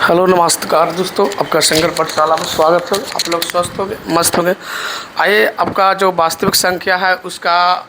Hello नमस्कार दोस्तों, आपका शंकर पाठशाला में स्वागत है। आप लोग स्वस्थ हो गए, मस्त हो गए। आइए, आपका जो वास्तविक संख्या है उसका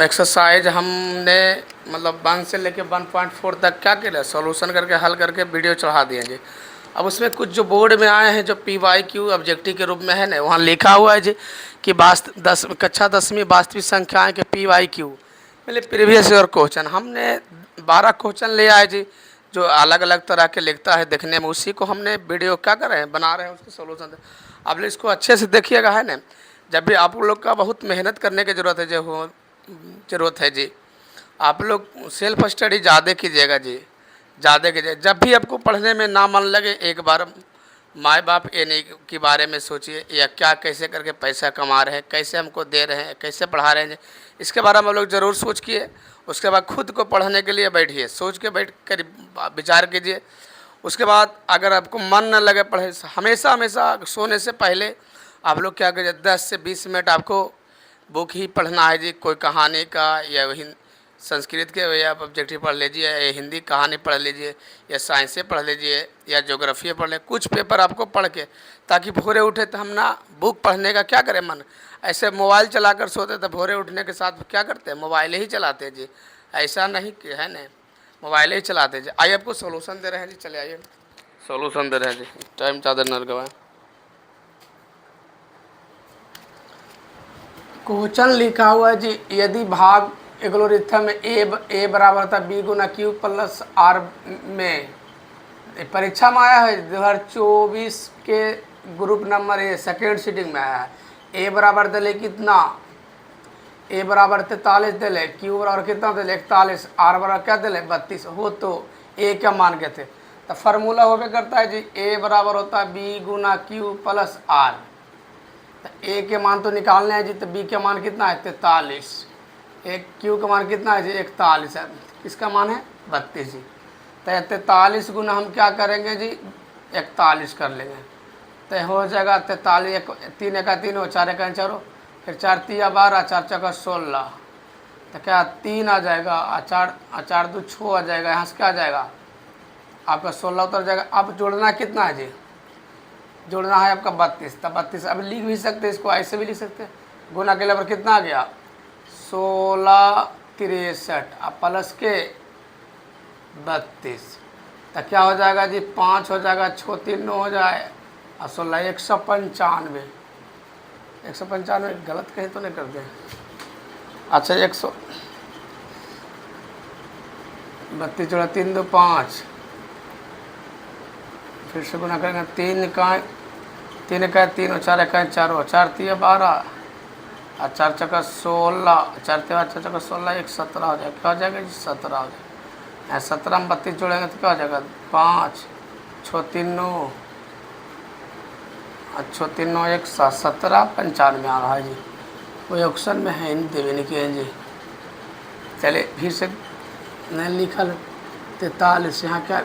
एक्सरसाइज हमने मतलब 1 से लेकर 1.4 तक क्या किया, सॉल्यूशन करके हल करके वीडियो चढ़ा दिए जी। अब उसमें कुछ जो बोर्ड में आए हैं जो PYQ ऑब्जेक्टिव के रूप में है ना, वहाँ लिखा हुआ है जी कि कक्षा 10वीं वास्तविक संख्याएँ के PYQ मतलब प्रीवियस ईयर क्वेश्चन। हमने 12 क्वेश्चन ले आए जी, जो अलग अलग तरह के लिखता है देखने में, उसी को हमने वीडियो क्या कर रहे हैं, बना रहे हैं, उसके सोल्यूशन। आप लोग इसको अच्छे से देखिएगा है ना। जब भी आप लोग का बहुत मेहनत करने की ज़रूरत है जी। आप लोग सेल्फ स्टडी ज़्यादा कीजिएगा जी, ज़्यादा कीजिए। जब भी आपको पढ़ने में ना मन लगे, एक बार माँ बाप ये नहीं के बारे में सोचिए, या क्या कैसे करके पैसा कमा रहे हैं, कैसे हमको दे रहे हैं, कैसे पढ़ा रहे हैं, इसके बारे में हम लोग ज़रूर सोचिए। उसके बाद खुद को पढ़ने के लिए बैठिए, सोच के बैठ कर विचार कीजिए। उसके बाद अगर आपको मन न लगे पढ़े, हमेशा हमेशा सोने से पहले आप लोग क्या कीजिए, 10 से 20 मिनट आपको बुक ही पढ़ना है जी। कोई कहानी का या संस्कृत के या ऑब्जेक्टिव पढ़ लीजिए, या हिंदी कहानी पढ़ लीजिए, या साइंसे पढ़ लीजिए, या ज्योग्राफी पढ़ लें। कुछ पेपर आपको पढ़ के, ताकि भोरे उठे तो हम ना बुक पढ़ने का क्या करें मन, ऐसे मोबाइल चलाकर सोते तो भोरे उठने के साथ क्या करते हैं, मोबाइल ही चलाते हैं जी। ऐसा नहीं है ना, मोबाइल ही चलाते हैं जी। आइए, आपको सोल्यूशन दे रहे हैं जी, चले आइए सोल्यूशन दे रहे हैं जी, टाइम ज़्यादा न लगवाएं। क्वेश्चन लिखा हुआ है जी, यदि भाग एग्लोरिथम में ए बराबर था बी गुना क्यू प्लस आर में, परीक्षा में आया है 2024 के group number A second sitting में आया है। ए बराबर दिले कितना, ए बराबर 43 दिले, क्यू बराबर कितना दिले 41, आर बराबर क्या दिले 32 हो, तो ए क्या मान के थे, तो फार्मूला होवे करता है जी, ए बराबर होता है बी गुना क्यू प्लस आर। तो ए के मान तो निकालने हैं जी, तो बी का मान कितना है 43, एक क्यू का मान कितना है जी 41 है, किसका मान है 32 जी। तो 43 गुना हम क्या करेंगे जी 41 कर लेंगे, तो हो जाएगा 43, 3 एका 3 हो, 4 एका 4 हो, फिर 4 तिया 12, 4 चौका 16, तो क्या 3 आ जाएगा, 4 2 6 आ जाएगा, यहाँ से क्या आ जाएगा आपका 16 उतर जाएगा। अब जोड़ना कितना है जी, जोड़ना है आपका 32, तब 32 अब लिख भी सकते हैं, इसको ऐसे भी लिख सकते हैं। गुना के लेवर कितना आ गया 16 63, अब प्लस के 32, तो क्या हो जाएगा जी 5 हो जाएगा, 6 3 9 हो जाए, और 16 195, 195 गलत कहीं तो नहीं कर दे। अच्छा 100 32 जोड़ा 3 2 5, फिर से गुना करेंगे 3 का 3 और 4 का 4 हो, 4 तिया 12, और 4 चौका 16, 4 तिया 4 चौका 16, 1 17 हो जाएगा, क्या हो जाएगा जी 17 हो जाएगा। 17 में 32 जोड़ेंगे तो क्या हो जाएगा 5 6 3 9, 6 3 9 1 7 17 95 आ रहा है जी। कोई ऑप्शन में है नहीं, देवे नहीं किए जी। चले फिर से नहीं लिखल 43, यहाँ क्या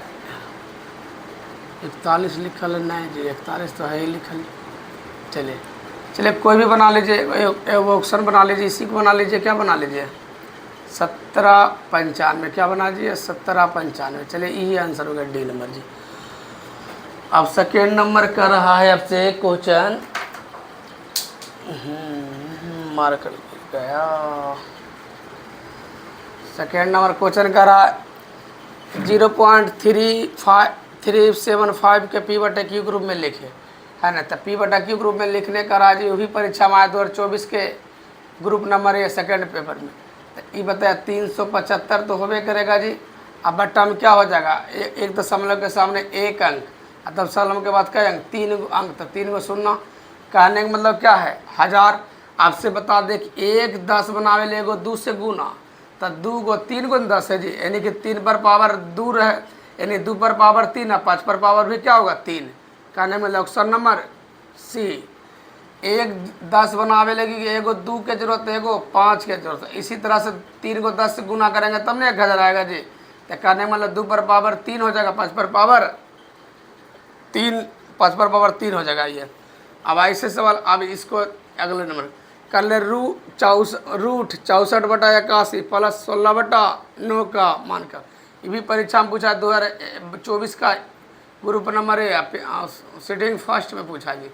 41 लिखल है, नहीं जी 41 तो है ही लिखल। चलिए कोई भी बना लीजिए, वो ऑप्शन बना लीजिए, इसी को बना लीजिए, क्या बना लीजिए 17 95, क्या बना लीजिए 17 95। चलिए यही आंसर होगा डी नंबर जी। अब सेकेंड नंबर कर रहा है आपसे क्वेश्चन, मार कर गया। सेकेंड नंबर क्वेश्चन कर रहा है 0.35 के P/Q ग्रुप में लिखे, है ना। तो P/Q ग्रुप में लिखने का रहा जी, वही परीक्षा में आया 2024 के group number A second paper में। तो ये बताया 375 तो होबे करेगा जी। अब बट्टा में क्या हो जाएगा, एक दशमलव के सामने 1 अंक, तब दशमलव के बाद कई अंक 3 अंक, तो 3 को शून्य। कहने का मतलब क्या है 1000। आपसे बता दें कि 1 10 बनावे ले एगो 2 से गुना, तो 2 को 3 गुना 10 है जी, यानी कि 3 पर पावर 2 रहे, यानी 2 पर पावर 3 है, 5 पर पावर भी क्या होगा 3। कहने में ऑप्शन नंबर सी। 1 10 बनावे लगी, एगो 2 के जरूरत है, एगो 5 के जरूरत है। इसी तरह से 3 को 10 से गुना करेंगे तब नहीं 1000 आएगा जी। तो कहने में मतलब 2 पर पावर 3 हो जाएगा, 5 पर पावर 3, 5 पर पावर 3 हो जाएगा ये। अब ऐसे सवाल, अब इसको अगले नंबर कर ले, रूट 64/81 प्लस 16/9 का मान कर। ये भी परीक्षा में पूछा 2024 का group number A sitting first में पूछा जी।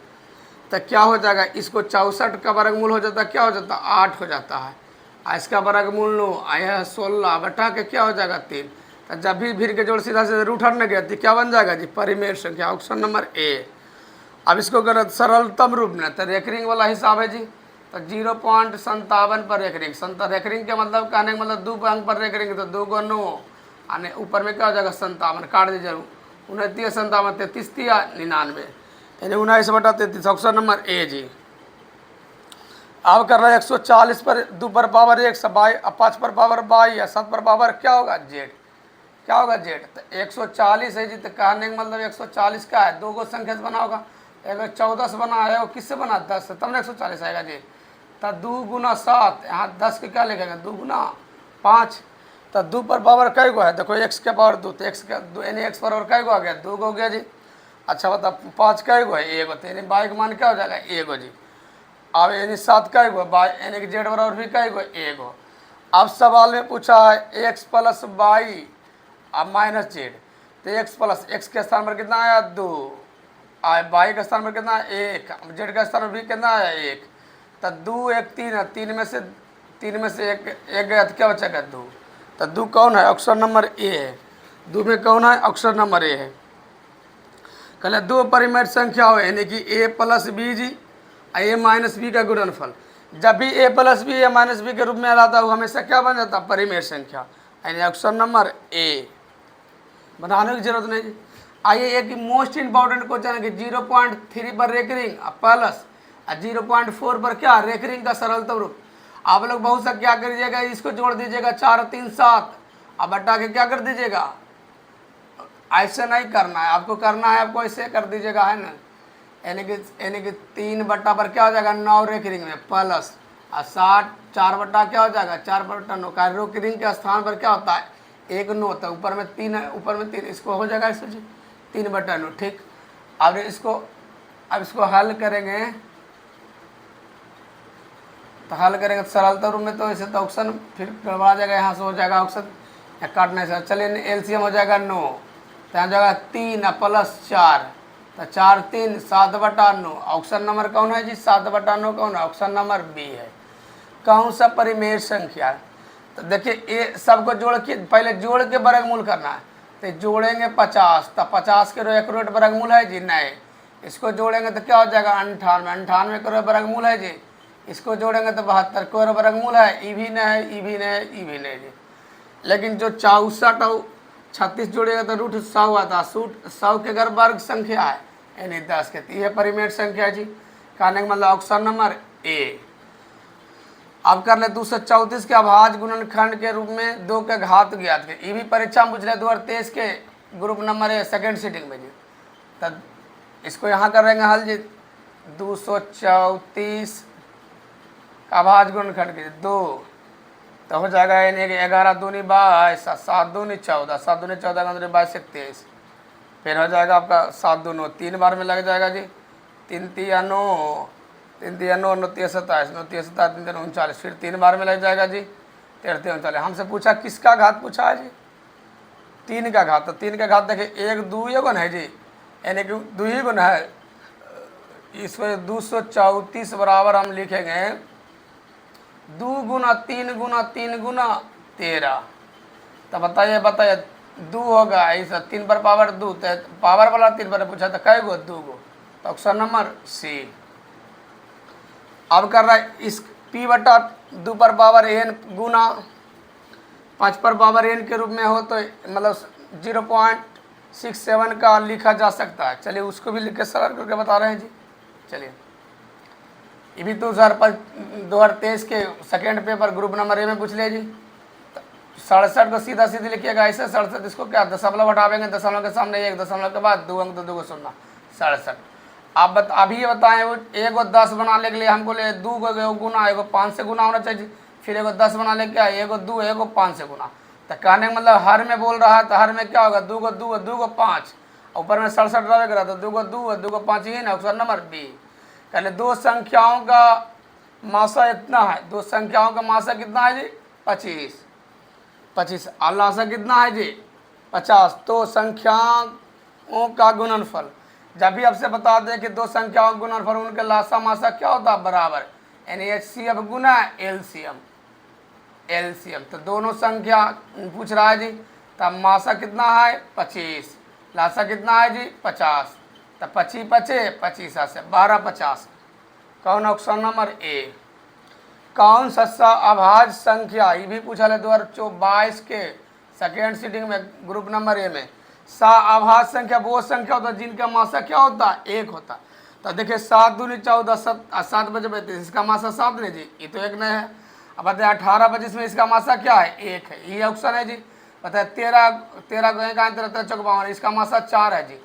तो क्या हो जाएगा, इसको 64 का वर्गमूल हो जाता है, क्या हो जाता है 8 हो जाता है। इसका वर्गमूल 9 आया 16 बटा के क्या हो जाएगा 3। तो जब भी भीड़ के जोड़ सीधा सीधा रूट हटने गया तो क्या बन जाएगा जी, परिमेय संख्या, ऑप्शन नंबर ए। अब इसको अगर सरलतम रूप में तो रेकरिंग वाला हिसाब है जी, तो 0.57 पर रेकरिंग। रेकरिंग के मतलब कहने का मतलब 2 अंक पर रेकरिंग, तो 2 को 9 आने ऊपर में क्या हो जाएगा 57, काट दीजिए 29 57 33 99 यानी 19 बटा 33, ऑप्शन नंबर ए जी। अब कर रहा है 140 पर 2 पर पावर 1 5 पर पावर 22 या 7 पर पावर क्या होगा जेड, क्या होगा जेड। तो 140 है जी, तो कहने का मतलब 140 का है, 2 को संख्या से बना होगा, एगो 14 से बना है, किससे बना 10 से, तब ना 140 आएगा जी। तो 2 गुना 7, यहाँ 10 के क्या लिखेगा 2 गुना 5, तो 2 पर पावर कै गो है, देखो x के पावर 2, तो x का यानी x पर और कै गो आ गया 2 गो हो गया जी। अच्छा बता 5 कै गो है, एगो, तो यानी बाई का मान क्या हो जाएगा एगो जी। अब यानी 7 कै गो बाई यानी कि जेड बराबर भी कै गो एगो। अब सवाल में पूछा है x प्लस बाई अब माइनस जेड, तो x प्लस x के स्थान पर कितना आया 2, बाई के स्थान पर कितना 1, जेड के स्थान पर भी कितना आया 1, तो 2 1 3 है, 3 में से एक गया तो क्या बचेगा 2, तो 2 कौन है, ऑप्शन नंबर ए है। 2 में कौन है, ऑप्शन नंबर ए है। कहले 2 परिमेय संख्या हो यानी कि a प्लस बी जी a माइनस बी का गुणनफल, जब भी a प्लस बी या माइनस बी के रूप में आता है हमेशा क्या बन जाता है परिमेय संख्या, यानी ऑप्शन नंबर ए, बनाने की जरूरत नहीं। आइए एक मोस्ट इंपॉर्टेंट क्वेश्चन है कि 0.3 पर रेकरिंग प्लस 0.4 पर क्या रेकरिंग का सरलतम रूप। आप लोग बहुत सा क्या करिएगा, इसको जोड़ दीजिएगा 4 3 7, अब बटा के क्या कर दीजिएगा, ऐसे नहीं करना है आपको, करना है आपको ऐसे कर दीजिएगा, है ना, यानी कि 3 बटा पर क्या हो जाएगा 9 रेकरिंग में प्लस 60 4 बटा क्या हो जाएगा 4 बटा 9 का रेकरिंग के स्थान पर क्या होता है 1 9, तो ऊपर में 3 है, ऊपर में 3, इसको हो जाएगा इसको जी 3 बटा 9, ठीक। अब इसको हल करेंगे, तो हल करेंगे तो सरलता रूप में, तो इसे तो ऑप्शन फिर गड़बड़ा जाएगा, यहाँ से हो जाएगा ऑप्शन या काटने से, चलिए एलसीएम हो जाएगा 9, तो यहाँ जाएगा 3 प्लस 4, तो 4 3 7 बटा 9, ऑप्शन नंबर कौन है जी 7 बटा 9 कौन है, ऑप्शन नंबर बी है। कौन सा परिमेय संख्या, तो देखिए ये सबको जोड़ के पहले जोड़ के वर्गमूल करना है, तो जोड़ेंगे 50, तो 50 के एक रोट वर्गमूल है जी नहीं, इसको जोड़ेंगे तो क्या हो जाएगा 98, 98 के वर्गमूल है जी, इसको जोड़ेंगे तो 72 को वर्गमूल है, ई भी नहीं है, ई भी नहीं है, ई भी नहीं जी। लेकिन जो 64 और 36 जोड़ेगा तो रूट 100 आता, 100 के अगर वर्ग संख्या है यानी 10 के, तो यह परिमेय संख्या जी, कहने का मतलब ऑप्शन नंबर ए। अब कर ले 234 के अभाज्य गुणनखंड के रूप में 2 के घात ज्ञात के, ये भी परीक्षा में पूछ ले 2023 के ग्रुप नंबर है सेकेंड सीटिंग में जी। तब इसको यहाँ करेंगे हल जी, 234 का अभाज्य गुणनखंड के 2, तो हो जाएगा यानी कि 11 दूनी 22, 7 दूनी 14, 7 दूनी 14 का 22 23, फिर हो जाएगा आपका 7 दूनो 3 बार में लग जाएगा जी, 3 3 9, 3 3 9 9 3 27, 9 3 27 3 39, फिर 3 बार में लग जाएगा जी 13 39। हमसे पूछा किसका घात पूछा है जी 3 का घात, तो 3 का घात देखिए 1 2 ये गुण है जी, यानी कि 2 ही गुण है, इसमें 234 बराबर हम लिखेंगे 2 गुना 3 गुना 3 गुना 13, तो बताइए 2 होगा ऐसा 3 पर पावर 2, तो पावर वाला 3 पर पूछा तो कै गो 2 गो, तो ऑप्शन नंबर सी। अब कर रहा है इस p बटा 2 पर पावर n गुना 5 पर पावर n के रूप में हो तो मतलब 0.67 का लिखा जा सकता है। चलिए उसको भी लिख के सरल करके बता रहे हैं जी। चलिए ये भी 2023 के सेकेंड पेपर ग्रुप नंबर ए में पूछ लिया जी। 67 को सीधा सीधे लिखिएगा ऐसे, 67 इसको क्या दशमलव हटावेंगे, दशमलव के सामने 1, दशमलव के बाद 2 अंक तो 2 को 0, 67। आप अभी ये बताएं वो एगो 10 बनाने के लिए हमको ले 2 को गुना, एगो 5 से गुना होना चाहिए, फिर एगो 10 बनाने क्या एगो 2 एगो 5 से गुना, तो कहने का मतलब हर में बोल रहा है तो हर में क्या होगा 2 को 2 2 को 5, ऊपर में 67 रहेगा तो 2 को 2 2 को 5 ही ना, ऑप्शन नंबर बी। कहले 2 संख्याओं का मासा इतना है, 2 संख्याओं का मासा कितना है जी 25, और लासा कितना है जी 50, तो संख्या का गुणनफल। जब भी आपसे बता दें कि दो संख्याओं का गुणनफल उनके लासा मासा क्या होता है बराबर, यानी HCF गुना LCM। एलसीएम तो दोनों संख्या पूछ रहा है जी, तब मासा कितना है 25, लासा कितना है जी 50, तब 25 पचे 25 से 12 50। कौन ऑप्शन नंबर ए। कौन सस्ता अभाज्य संख्या, ये भी पूछा है 2022 के सेकेंड सीटिंग में ग्रुप नंबर ए में। सा अभाज्य संख्या वो संख्या होता है जिनका मासा क्या होता है 1 होता। तो देखिए 7 दूनी 14 7 बजे 32, इसका मासा 7 नहीं जी, ये तो 1 नहीं है। अब बताए 18 25 में इसका मासा क्या है 1 है, ये ऑप्शन है जी। बताए 13 गए का 13 चौक 52, इसका मासा 4 है जी,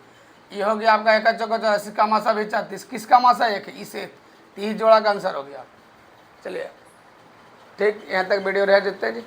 ये हो गया आपका 1 चौक 4, इसका मासा भी 34, किसका मासा 1 है, इसे 30 जोड़ा का आंसर हो गया। चलिए ठीक, यहाँ तक वीडियो रह जाते हैं जी।